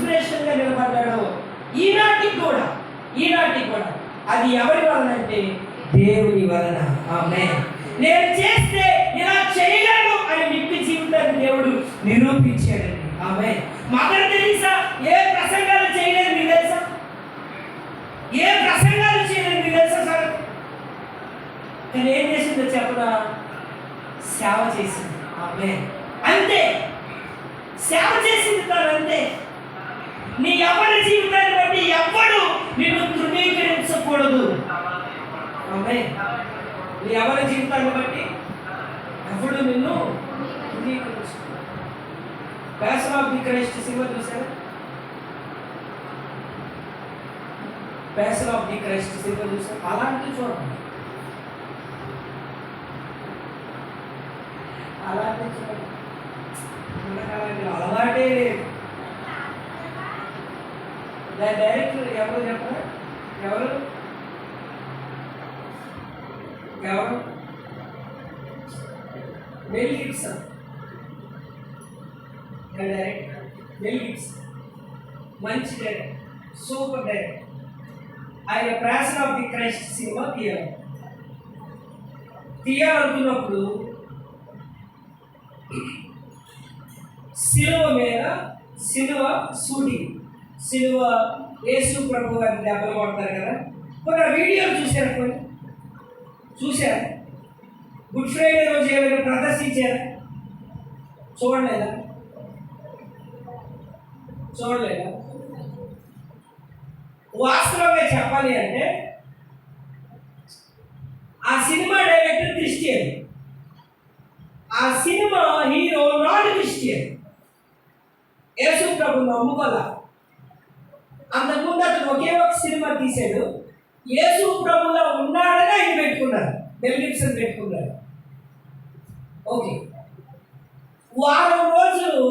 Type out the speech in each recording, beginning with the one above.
ఇన్స్పిరేషన్గా నిలబడ్డాడో ఈనాటికి కూడా అది ఎవరి వలన అంటే దేవుని వలన. ఆమేన్. నేను చేస్తే ఇలా చేయగలను అని వ్యక్తి జీవితాన్ని దేవుడు నిరూపించాడండి. ఆమేన్. మదర్ తెరీసా ఏ ప్రసంగాలు చేయలేదు మీకు తెలుసా? ఏ ప్రసంగాలు చేయలేదు మీకు తెలుసా సార్? కానీ ఏం చేసిందో చెప్పదా? సేవ చేసింది. ఆమేన్. అంతే, సేవ చేసింది తాను అంతే. నీ ఎవరి జీవితాన్ని బట్టి ఎవ్వడు నిన్ను తృణీకరించకూడదు. ఆమేన్. నీ ఎవరి జీవితాన్ని బట్టి ఎవ్వడు నిన్ను తృణీకరించకూడదు. Passion of the Christ cinema చూసారా? Passion of the Christ cinema చూసారా? అలాంటి చూడండి, అలాంటి చూడండి. అలవాటే లేదు. డైరెక్టర్ ఎవరు చెప్పరా? ఎవరు Mel Gibson. Director Mel Gibson మంచి డైరెక్టర్, సూపర్ డైరెక్టర్. ఆయన passion of the Christ cinema తీయాలనుకున్నప్పుడు సిలువ షూటింగ్, సిలువ యేసు ప్రభు గారిని దెబ్బలు కొడతారు కదా. కొన్ని వీడియోలు చూశారా? గుడ్ ఫ్రైడే రోజు ఏమైనా ప్రదర్శించారా? చూడలేదా? వాస్తవంగా చెప్పాలి అంటే ఆ సినిమా డైరెక్టర్ క్రిస్టియన్, ఆ సినిమా హీరో నాన్ క్రిస్టియన్. యేసు ప్రభుని నమ్ముకోలా. అంతకుముందు అతను ఒకే ఒక సినిమా తీశాడు, యేసు ప్రభులో ఉన్నాడని ఆయన పెట్టుకున్నారు, మెల్ గిబ్సన్ పెట్టుకున్నారు. ఓకే, వారం రోజులు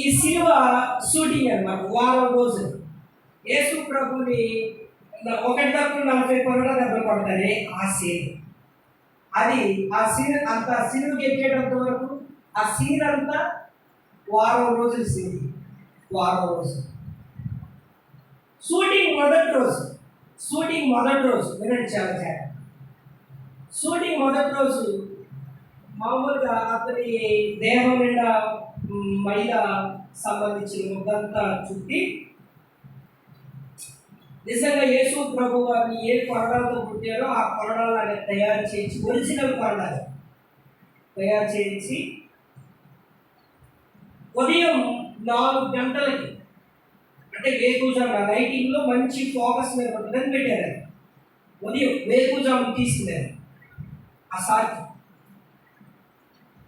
ఈ సినిమా షూటింగ్ అన్నమాట. వారం రోజులు యేసు ప్రభుని 1:40 దెబ్బలు కొడతారే ఆ సీన్. అది ఆ సీన్ అంత సినిమాకి ఎక్కేటంత వరకు ఆ సీన్ అంతా వారం రోజులు సీన్. వారం రోజు షూటింగ్ మొదటి రోజు వినండి, చాలా షూటింగ్ మొదటి రోజు మామూలుగా అతని దేహం నిండా మైదా సంబంధించిన ముద్దంతా చుట్టి నిజంగా యేసు ప్రభు వారిని ఏ కొరడాలతో పుట్టారో ఆ కొరడాలు అనేది తయారు చేయించి, ఒరిజినల్ కొరడాలు తయారు చేయించి ఉదయం 4 గంటలకి, అంటే వేకుజామున లైటింగ్లో మంచి ఫోకస్ మీద పడుతుందని పెట్టారు. ఉదయం వేకుజాము తీసుకున్నారు. ఆ సార్కి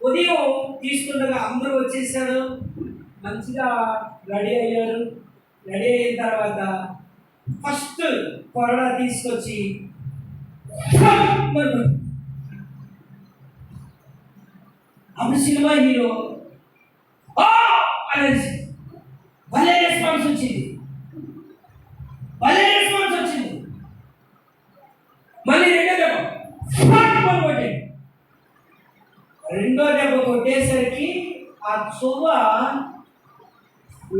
ఉదయం తీసుకుండగా అందరూ వచ్చేసారు, మంచిగా రెడీ అయ్యారు. రెడీ అయిన తర్వాత ఫస్ట్ కొరడా తీసుకొచ్చి అప్పుడు సినిమా హీరో అనేసి భలే రెస్పాన్స్ వచ్చింది. మళ్ళీ రెండో దెబ్బ కొట్టేసరికి ఆ చువ్వ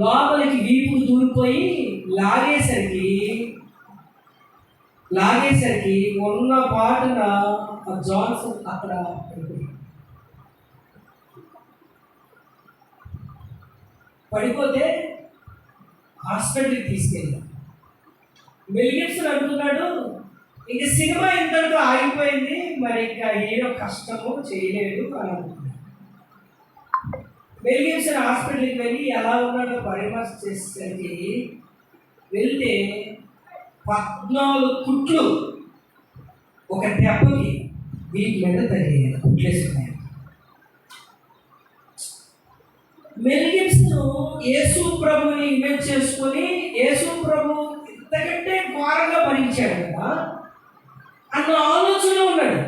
లోపలికి వీపు దూరిపోయి లాగేసరికి ఉన్న పాటున ఆ జాన్సన్ అక్కడ పడిపోతే హాస్పిటల్కి తీసుకెళ్ళాం. మెల్ గిబ్సన్ అంటున్నాడు, ఇంక సినిమా ఇంతటితో ఆగిపోయింది, మరి ఇంకా హీరో కష్టము చేయలేడు అని అనుకున్నాడు. మెల్ గిబ్సన్ హాస్పిటల్కి వెళ్ళి ఎలా ఉన్నాడో పరామర్శ చేసేసరికి వెళ్తే 14 కుట్లు ఒక దెబ్బకి వీటి మీద తగిలేదు, కుట్లేసుకున్నాయి. మెల్ గిబ్సన్ యేసు ప్రభుని ఇమేజ్ చేసుకొని యేసు ప్రభు ఇంతకంటే ఘోరంగా భరించాడు కదా అన్న ఆలోచన ఉన్నాడు.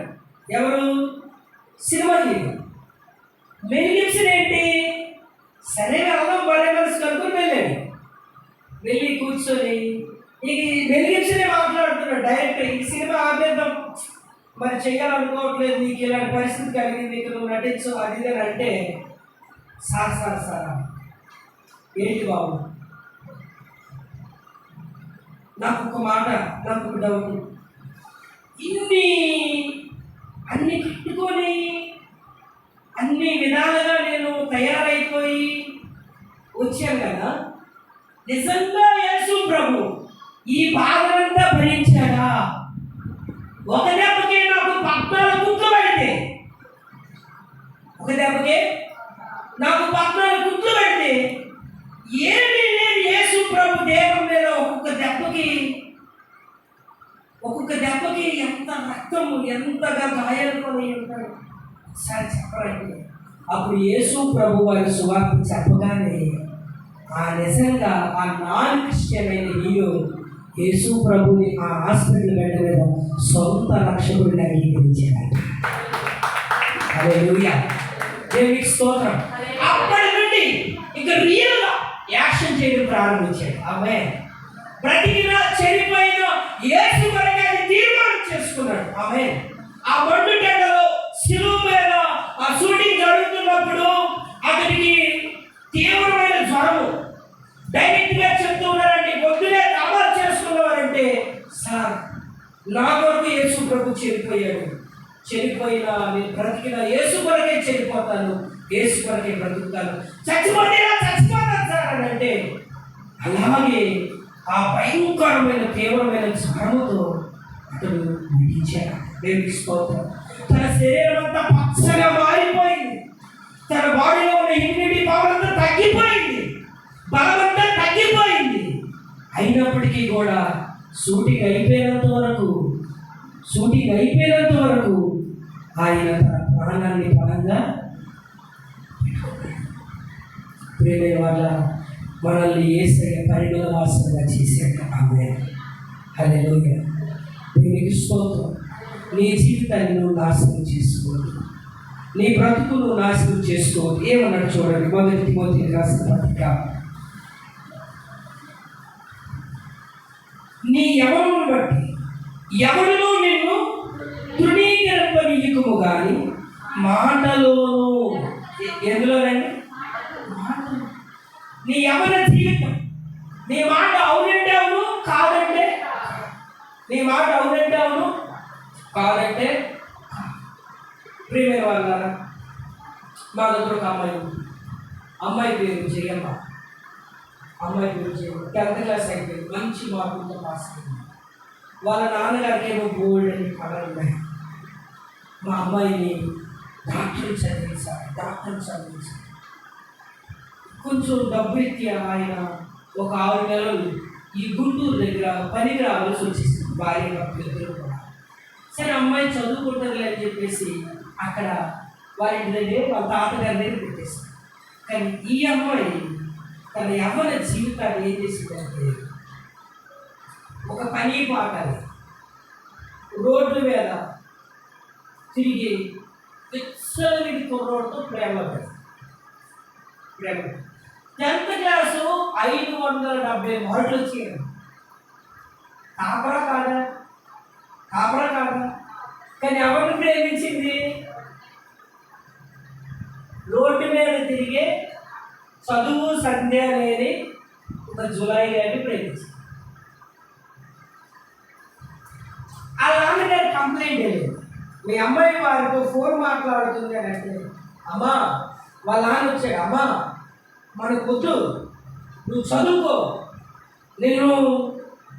ఎవరు? Cinema hero. మెల్ గిబ్సన్ ఏంటి, సరే వెళ్దాం బడే మనసు కనుక్కొని వెళ్ళాడు. వెళ్ళి కూర్చొని ఇక మెల్ గిబ్సనే మాట్లాడుతున్నాడు డైరెక్ట్, ఈ సినిమా ఆపేద్దాం, మరి చెయ్యాలనుకోవట్లేదు, నీకు ఇలాంటి పరిస్థితి కలిగింది, నీకు నువ్వు నటించు అది అని అంటే, సార్ ఏంటి బాబు, నాకు ఒక డౌట్. అన్ని కట్టుకొని అన్ని విధాలుగా నేను తయారైపోయి వచ్చాను కదా, నిజంగా యేసు ప్రభు ఈ బాధనంతా భరించాడా? ఒక దెబ్బకి నాకు 14 కుట్లు పెడితే, ఏమీ లేదు యేసు ప్రభు దేహం మీద ఒక్కొక్క దెబ్బకి ఎంత రక్తము, ఎంతగా గాయాలుకొని ఉంటాడు ఒకసారి చెప్పరండి. అప్పుడు యేసు ప్రభు వారి సువార్త చెప్పగానే నిజంగా ఆ నాన్ క్రిస్టియన్ అయిన హీరో యేసు ప్రభుని ఆ హాస్పిటల్ బెడ్ మీద సొంత రక్షకుడిని అంగీకరించాడు. హల్లెలూయా, దేవునికి స్తోత్రం. అప్పటి నుండి ఇక రియల్గా యాక్షన్ చేయడం ప్రారంభించాడు. ఆమె బ్రతికినా చనిపోయినా యేసు కొరకు ఆయన తీర్మానం చేసుకున్నాడు. ఆమె ఆ బండు టెండలో శిలువ మీద ఆ షూటింగ్ జరుగుతున్నప్పుడు అతనికి తీవ్రమైన జ్వరము. డైరెక్ట్ గా చెప్తూ ఉన్నారండి, పొద్దునే అమలు చేసుకున్నవారంటే, సార్ నా కొరకు యేసు ప్రభు చనిపోయినా నేను బ్రతికినా యేసు కొరకే చనిపోతాను, యేసు కొరకే బ్రతుకుతాను, చచ్చిపోతాను సార్ అని అంటే, అలాగే ఆ భయంకరమైన తీవ్రమైన జ్వరముతో అతడు విడిచాడు. దేవునికి స్తోత్రం. తన శరీరం అంతా పచ్చగా మారిపోయింది, తన బాడీలో ఉన్న ఇమ్యూనిటీ పవర్ అంతా తగ్గిపోయింది, బలమంతా తగ్గిపోయింది. అయినప్పటికీ కూడా షూటింగ్ అయిపోయినంత వరకు ఆయన తన ప్రాణాన్ని బలంగా ప్రేమైన వాళ్ళ మనల్ని యేసయ్య పరిణామాసంగా చేశాడు. ఆమేన్, హల్లెలూయా, దేవునికి స్తోత్రం. నీ జీవితాన్ని నువ్వు నాశనం చేసుకోవద్దు, నీ బ్రతుకు నువ్వు నాశనం చేసుకోవద్దు. ఏమన్నాడు చూడండి, 1 తిమోతి రాసిన పత్రిక, నీ యవ్వనమును బట్టి ఎవరిలో నిన్ను తృణీకరింపనీయకుము కానీ మాటలోను. ఎందులోనండి? నీ యవ్వన జీవితం, నీ మాట అవునంటే అవును, కాదంటే నీ మాట అవునంటే అవును, కాదంటే. ప్రియమైన వాళ్ళారా, మా దగ్గర ఒక అమ్మాయి పేరు జయమ్మ. 10th క్లాస్ అయిపోయింది, మంచి మార్కులతో పాస్ అయింది. వాళ్ళ నాన్నగారికి ఏమో గోల్డ్ అని కళలు ఉన్నాయి. మా అమ్మాయిని డాక్టర్ చదివించాలి. కొంచెం డబ్బు ఇచ్చి ఆయన ఒక 6 నెలలు ఈ గుంటూరు దగ్గర పనికి రావాల్సి వచ్చేసింది, భార్య భర్తలు ఇద్దరు కూడా. సరే అమ్మాయి చదువుకుంటుంది అని చెప్పేసి అక్కడ వారి ఇంటి దగ్గర వాళ్ళ తాతగారి దగ్గర పెట్టేసింది. కానీ ఈ అమ్మాయి తన యవ్వన జీవితాన్ని ఏం చేసిందంటే, ఒక పని పాటలు రోడ్ల మీద తిరిగి విచ్చలవిడి కుర్రోడితో ప్రేమ 10th క్లాసు 570 మార్కులు వచ్చాయి. కాపరా కాదా? కానీ ఎవరిని ప్రేమించింది? రోడ్డు మీద తిరిగే చదువు సంధ్య అనేది ఒక జులై గారిని ప్రేమించింది. ఆ నాన్నగారు కంప్లైంట్ లేదు, మీ అమ్మాయి వారితో ఫోన్ మాట్లాడుతుంది అని అంటే, అమ్మా వాళ్ళ నాన్న వచ్చాడు, అమ్మా మన కూతురు నువ్వు చదువుకో, నేను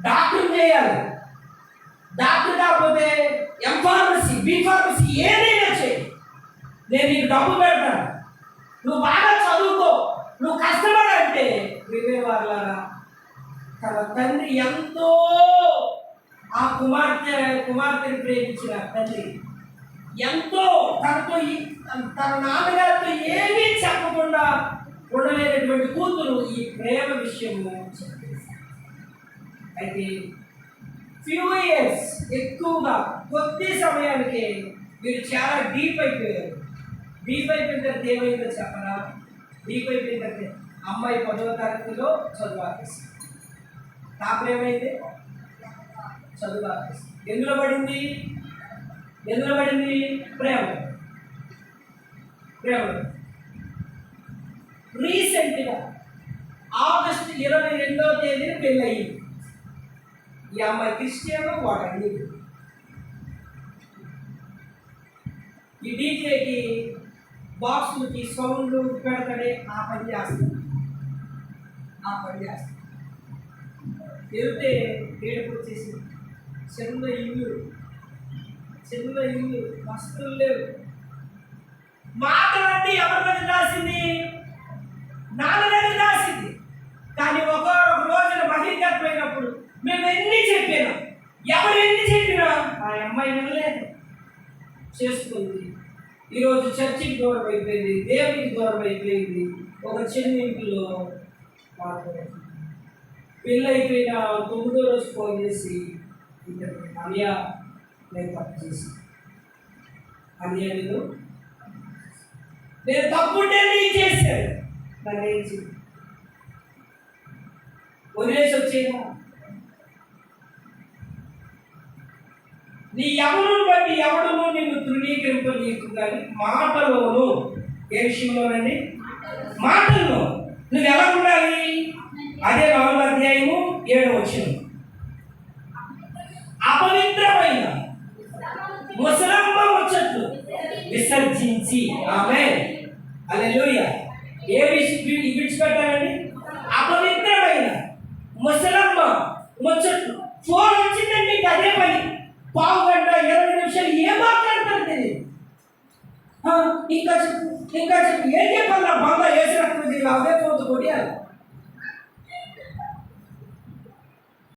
డాక్టర్ చేయాలి, డాక్టర్ కాకపోతే ఎంఫార్మసీ బీఫార్మసీ ఏదైనా చేయి, నేను నీకు డబ్బు పెడతాను, నువ్వు బాగా చదువుకో, నువ్వు కష్టపడంటే. వివేవాళ్ళారా, తన తండ్రి ఎంతో ఆ కుమార్తెని ప్రేమించిన తండ్రి ఎంతో తన నాన్నగారితో ఏమీ చెప్పకుండా ఉండలేనటువంటి కూతురు ఈ ప్రేమ విషయంలో చెప్పేసి. అయితే ఫ్యూ ఇయర్స్ ఎక్కువగా కొద్ది సమయానికి మీరు చాలా డీప్ అయిపోయారు. డీప్ అయిపోయిన తర్వాత ఏమైందో చెప్పరా? డీప్ అయిపోయిన తర్వాత అమ్మాయి 10వ తరగతిలో చదువు ఆపేసి, టాపర్ ఏమైంది? చదువు ఆపేసి. ఎందులో పడింది? ప్రేమ. రీసెంట్గా ఆగస్టు 22వ తేదీన పెళ్ళయింది. ఈ అమ్మాయి క్రిస్టియన్, వాడు అన్ని. ఈ డీజేకి బాక్సులకి సౌండ్లు పెడతాడే, ఆ పని చేస్తాడు. వెళ్తే ఏడుపు వచ్చేసి చిన్న ఇల్లు వస్తువులు లేవు. మాటలన్నీ ఎవరి మీద రాసింది? నాన్న మీద రాసింది. కానీ ఒక రోజున బహిర్గతమైనప్పుడు మేము ఎన్ని చెప్పినా, ఎవరు ఎన్ని చెప్పినా ఆ అమ్మాయి వినలేదు, చేసుకుంది. ఈరోజు చర్చికి దూరం అయిపోయింది, దేవునికి దూరం అయిపోయింది. ఒక చిన్న ఇంట్లో పెళ్ళి అయిపోయిన 9వ రోజు ఫోన్ చేసి, అనియా నేను తప్పు చేసి, అనియా నేను తప్పుంటే నేను చేశాను, నన్ను ఏం చేయాలి, వదిలేసి వచ్చేదా? నీ ఎవరును బట్టి ఎవడును నిన్ను తృణీకరింపనీయకు, కానీ మాటలోను. ఏ విషయంలోనండి? మాటల్లో నువ్వు ఎలా ఉండాలి? అదే 4వ అధ్యాయము 7వ వచనం. అపవిత్రమైన ముసలమ్మ ముచ్చట్లు విసర్జించి, ఆమేన్, హల్లెలూయా. ఏ విడిచిపెట్టాలండి? అపవిత్రమైన ముసలమ్మ ముచ్చట్లు. ఫోన్ వచ్చిందండి, ఇంకా అదే పని. పావు గంట 20 నిమిషాలు ఏం మాట్లాడతారు తెలియదు. ఇంకా చెప్పు ఏం చెప్పాలి? నా బంగారు వేసినట్టు అవే ఫోన్ కొట్టాలి.